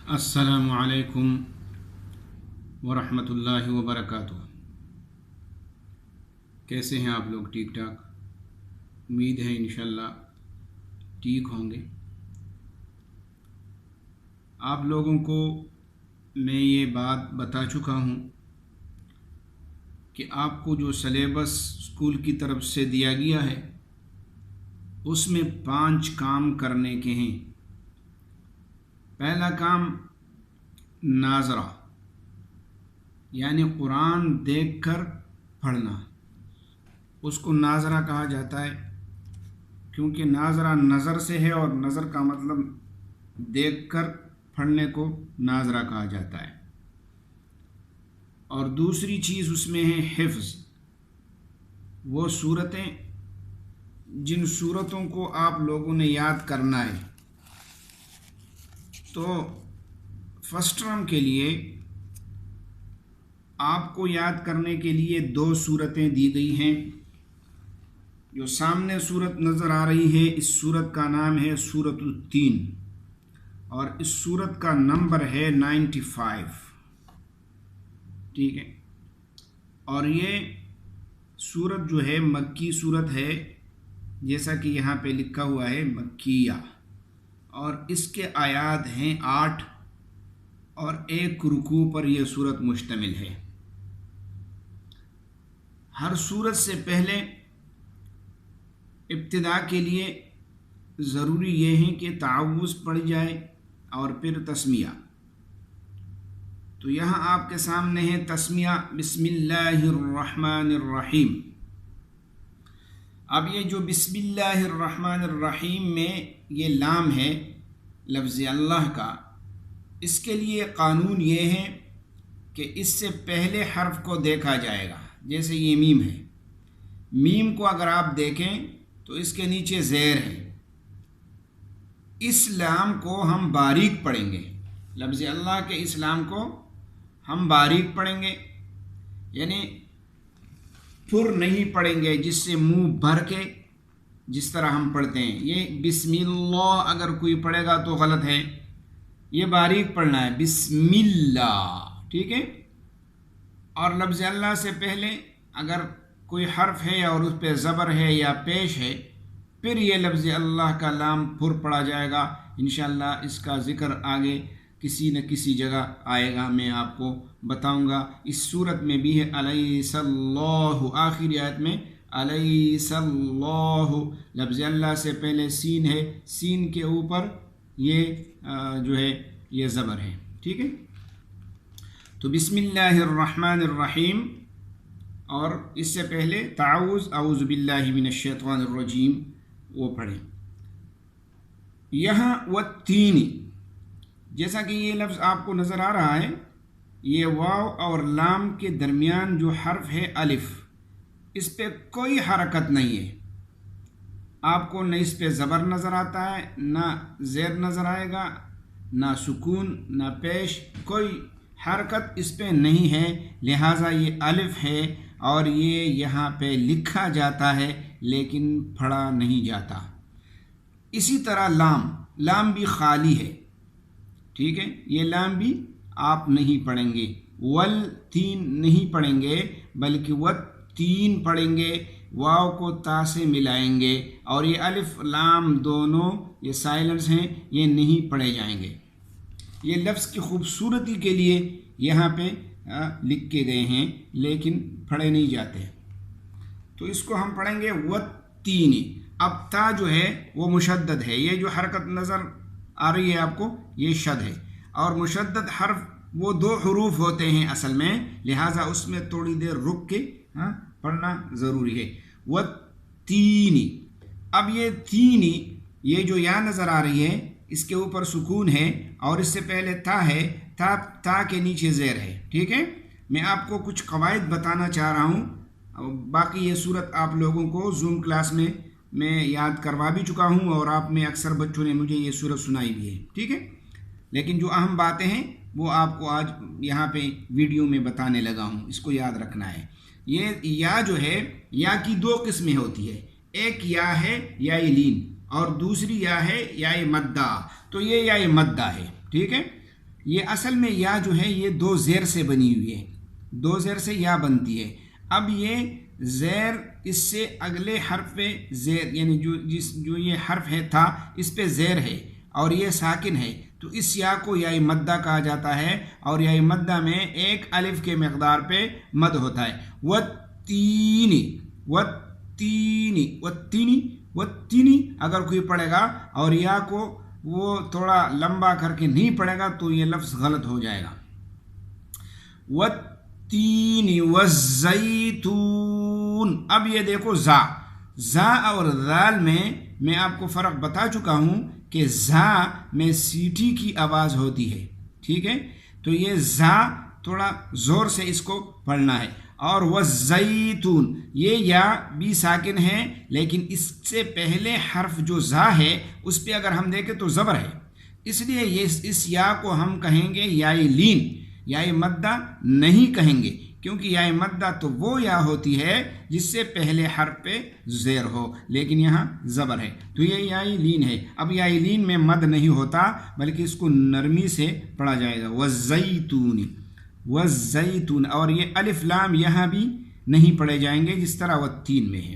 السلام علیکم ورحمۃ اللہ وبرکاتہ۔ کیسے ہیں آپ لوگ؟ ٹھیک ٹھاک؟ امید ہے انشاءاللہ ٹھیک ہوں گے۔ آپ لوگوں کو میں یہ بات بتا چکا ہوں کہ آپ کو جو سلیبس اسکول کی طرف سے دیا گیا ہے اس میں 5 کام کرنے کے ہیں۔ پہلا کام ناظرہ، یعنی قرآن دیکھ کر پڑھنا۔ اس کو ناظرہ کہا جاتا ہے کیونکہ ناظرہ نظر سے ہے اور نظر کا مطلب دیکھ کر پڑھنے کو ناظرہ کہا جاتا ہے۔ اور دوسری چیز اس میں ہے حفظ، وہ صورتیں جن صورتوں کو آپ لوگوں نے یاد کرنا ہے۔ تو فرسٹ ٹرم کے لیے آپ کو یاد کرنے کے لیے 2 صورتیں دی گئی ہیں۔ جو سامنے صورت نظر آ رہی ہے اس صورت کا نام ہے سورۃ التین، اور اس صورت کا نمبر ہے 95۔ ٹھیک ہے، اور یہ صورت جو ہے مکی صورت ہے، جیسا کہ یہاں پہ لکھا ہوا ہے مکیہ، اور اس کے آیات ہیں 8 اور 1 رکوع پر یہ صورت مشتمل ہے۔ ہر صورت سے پہلے ابتدا کے لیے ضروری یہ ہے کہ تعوذ پڑھی جائے اور پھر تسمیہ۔ تو یہاں آپ کے سامنے ہے تسمیہ، بسم اللہ الرحمن الرحیم۔ اب یہ جو بسم اللہ الرحمن الرحیم میں یہ لام ہے لفظ اللہ کا، اس کے لیے قانون یہ ہے کہ اس سے پہلے حرف کو دیکھا جائے گا۔ جیسے یہ میم ہے، میم کو اگر آپ دیکھیں تو اس کے نیچے زیر ہے، اس لام کو ہم باریک پڑھیں گے۔ لفظ اللہ کے اس لام کو ہم باریک پڑھیں گے، یعنی پر نہیں پڑھیں گے جس سے منہ بھر کے جس طرح ہم پڑھتے ہیں۔ یہ بسم اللہ اگر کوئی پڑھے گا تو غلط ہے، یہ باریک پڑھنا ہے، بسم اللہ۔ ٹھیک ہے، اور لفظ اللہ سے پہلے اگر کوئی حرف ہے اور اس پہ زبر ہے یا پیش ہے، پھر یہ لفظ اللہ کا لام پر پڑھا جائے گا۔ انشاءاللہ اس کا ذکر آگے کسی نہ کسی جگہ آئے گا، میں آپ کو بتاؤں گا۔ اس صورت میں بھی ہے الیس اللہ، آخری آیت میں الیس اللہ، لفظ اللہ سے پہلے سین ہے، سین کے اوپر یہ جو ہے یہ زبر ہے۔ ٹھیک ہے، تو بسم اللہ الرحمن الرحیم، اور اس سے پہلے تعوذ، اعوذ باللہ من الشیطان الرجیم، وہ پڑھیں۔ یہاں والتین، جیسا کہ یہ لفظ آپ کو نظر آ رہا ہے، یہ واو اور لام کے درمیان جو حرف ہے الف، اس پہ کوئی حرکت نہیں ہے۔ آپ کو نہ اس پہ زبر نظر آتا ہے، نہ زیر نظر آئے گا، نہ سکون، نہ پیش، کوئی حرکت اس پہ نہیں ہے، لہٰذا یہ الف ہے اور یہ یہاں پہ لکھا جاتا ہے لیکن پڑھا نہیں جاتا۔ اسی طرح لام بھی خالی ہے۔ ٹھیک ہے، یہ لام بھی آپ نہیں پڑھیں گے، والتین نہیں پڑھیں گے بلکہ والتین پڑھیں گے، واو کو تا سے ملائیں گے، اور یہ الف لام دونوں یہ سائلنس ہیں، یہ نہیں پڑھے جائیں گے۔ یہ لفظ کی خوبصورتی کے لیے یہاں پہ لکھ کے گئے ہیں لیکن پڑھے نہیں جاتے، تو اس کو ہم پڑھیں گے والتین۔ اب تا جو ہے وہ مشدد ہے، یہ جو حرکت نظر آ رہی ہے آپ کو یہ شد ہے، اور مشدد حرف وہ 2 حروف ہوتے ہیں اصل میں، لہٰذا اس میں تھوڑی دیر رک کے پڑھنا ضروری ہے۔ والتین، اب یہ تین، یہ جو یا نظر آ رہی ہے اس کے اوپر سکون ہے اور اس سے پہلے تا ہے، تا کے نیچے زیر ہے۔ ٹھیک ہے، میں آپ کو کچھ قواعد بتانا چاہ رہا ہوں، باقی یہ صورت آپ لوگوں کو زوم کلاس میں یاد کروا بھی چکا ہوں، اور آپ میں اکثر بچوں نے مجھے یہ صورت سنائی بھی ہے۔ ٹھیک ہے، لیکن جو اہم باتیں ہیں وہ آپ کو آج یہاں پہ ویڈیو میں بتانے لگا ہوں، اس کو یاد رکھنا ہے۔ یہ یا جو ہے، یا کی 2 قسمیں ہوتی ہے، ایک یا ہے یا لین، اور دوسری یا ہے یا مدہ، تو یہ یا مدہ ہے۔ ٹھیک ہے، یہ اصل میں یا جو ہے یہ دو زیر سے بنی ہوئی ہے، دو زیر سے یا بنتی ہے. اب یہ زیر اس سے اگلے حرف پہ زیر یعنی جو یہ حرف ہے تھا اس پہ زیر ہے اور یہ ساکن ہے، تو اس یا کو یا مدہ کہا جاتا ہے، اور یا مدہ میں ایک الف کے مقدار پہ مد ہوتا ہے. والتینی والتینی والتینی والتینی اگر کوئی پڑھے گا اور یا کو وہ تھوڑا لمبا کر کے نہیں پڑھے گا تو یہ لفظ غلط ہو جائے گا. والتین والزیتون. اب یہ دیکھو زا اور ذال میں آپ کو فرق بتا چکا ہوں کہ زا میں سیٹی کی آواز ہوتی ہے، ٹھیک ہے، تو یہ زا تھوڑا زور سے اس کو پڑھنا ہے. اور والزیتون یہ یا بھی ساکن ہے، لیکن اس سے پہلے حرف جو زا ہے اس پہ اگر ہم دیکھیں تو زبر ہے، اس لیے یہ اس یا کو ہم کہیں گے یا لین، یا مدہ نہیں کہیں گے، کیونکہ یا مدہ تو وہ یا ہوتی ہے جس سے پہلے حرف پہ زیر ہو، لیکن یہاں زبر ہے تو یہ یا لین ہے. اب یا لین میں مد نہیں ہوتا بلکہ اس کو نرمی سے پڑھا جائے گا. والزیتون والزیتون. اور یہ الف لام یہاں بھی نہیں پڑھے جائیں گے جس طرح والتین میں ہے.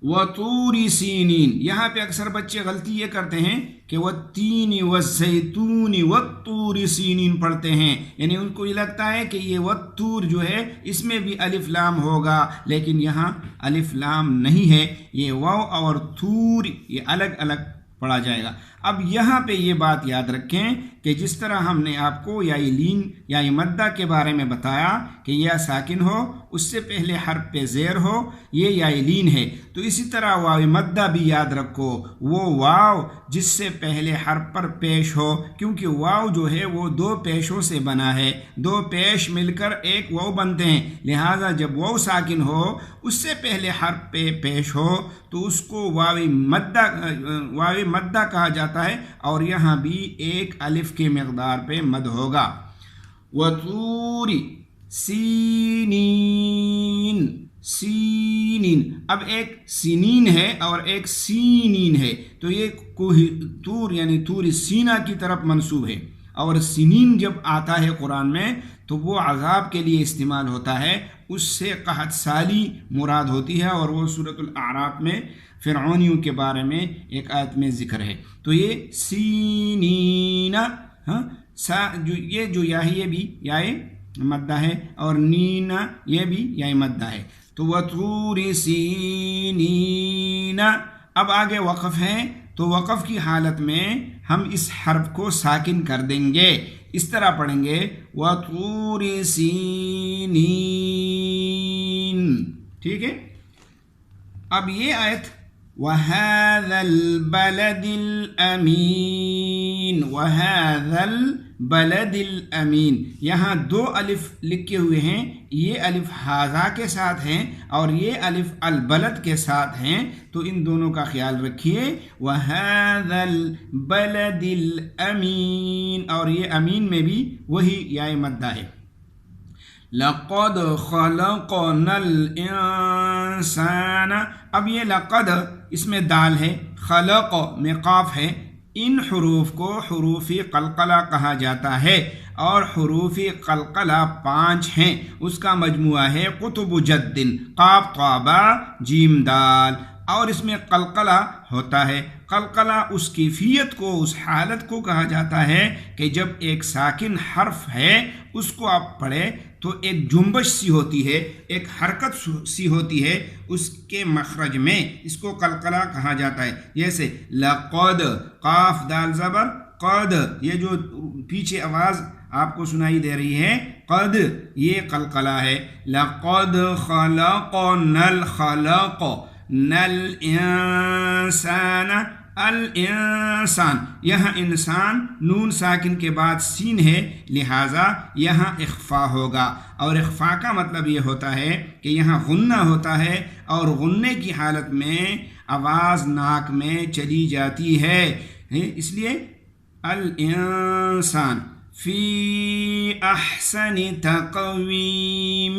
وطور سینین. یہاں پہ اکثر بچے غلطی یہ کرتے ہیں کہ والتین والزیتون والطور سینین پڑھتے ہیں، یعنی ان کو یہ لگتا ہے کہ یہ والطور جو ہے اس میں بھی الف لام ہوگا، لیکن یہاں الف لام نہیں ہے، یہ واو اور طور یہ الگ الگ پڑھا جائے گا. اب یہاں پہ یہ بات یاد رکھیں کہ جس طرح ہم نے آپ کو یا لین یا مدہ کے بارے میں بتایا کہ یا ساکن ہو اس سے پہلے حرف پہ زیر ہو، یہ یا لین ہے، تو اسی طرح واو مدہ بھی یاد رکھو، وہ واو جس سے پہلے حرف پر پیش ہو، کیونکہ واو جو ہے وہ دو پیشوں سے بنا ہے، دو پیش مل کر ایک واو بنتے ہیں، لہٰذا جب واو ساکن ہو اس سے پہلے حرف پہ پیش ہو تو اس کو واو مدہ کہا جاتا ہے، اور یہاں بھی ایک الف کے مقدار پہ مد ہوگا. وطور سینین. سینین. اب ایک سینین ہے اور ایک سینین ہے، تو یہ طور یعنی طور سینہ کی طرف منسوب ہے، اور سینین جب آتا ہے قرآن میں تو وہ عذاب کے لیے استعمال ہوتا ہے، اس سے قحط سالی مراد ہوتی ہے، اور وہ سورۃ الاعراف میں فرعونیوں کے بارے میں ایک آیت میں ذکر ہے. تو یہ سینین یہ جو یا ہے یہ بھی یا مدہ ہے، اور نین یہ بھی یا مدہ ہے. تو وطور سینین. اب آگے وقف ہے، تو وقف کی حالت میں ہم اس حرف کو ساکن کر دیں گے، اس طرح پڑھیں گے وطور سینین، ٹھیک ہے. اب یہ آیت وَهَذَا الْبَلَدِ الْأَمِينَ. وَهَذَا الْبَلَدِ الْأَمِينَ. یہاں دو الف لکھے ہوئے ہیں، یہ الف ہاذا کے ساتھ ہیں اور یہ الف البلد کے ساتھ ہیں، تو ان دونوں کا خیال رکھیے. وَهَذَا الْبَلَدِ الْأَمِينَ. اور یہ امین میں بھی وہی یا مدہ ہے. لقد خلقنا الانسان. اب یہ لقد اس میں دال ہے، خلق میں قاف ہے، ان حروف کو حروف قلقلہ کہا جاتا ہے، اور حروف قلقلہ 5 ہیں، اس کا مجموعہ ہے قطب جد، قاف طابا جیم دال، اور اس میں قلقلہ ہوتا ہے. قلقلہ اس کیفیت کو، اس حالت کو کہا جاتا ہے کہ جب ایک ساکن حرف ہے اس کو آپ پڑھیں تو ایک جنبش سی ہوتی ہے، ایک حرکت سی ہوتی ہے اس کے مخرج میں، اس کو قلقلہ کہا جاتا ہے. جیسے لقد، قاف دال زبر قد، یہ جو پیچھے آواز آپ کو سنائی دے رہی ہے قد، یہ قلقلہ ہے. لقد خلقنا الخلق نل انسان الانسان. یہاں انسان نون ساکن کے بعد سین ہے، لہٰذا یہاں اخفا ہوگا، اور اخفا کا مطلب یہ ہوتا ہے کہ یہاں غنہ ہوتا ہے، اور غنے کی حالت میں آواز ناک میں چلی جاتی ہے، اس لیے الانسان فی احسن تقویم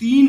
3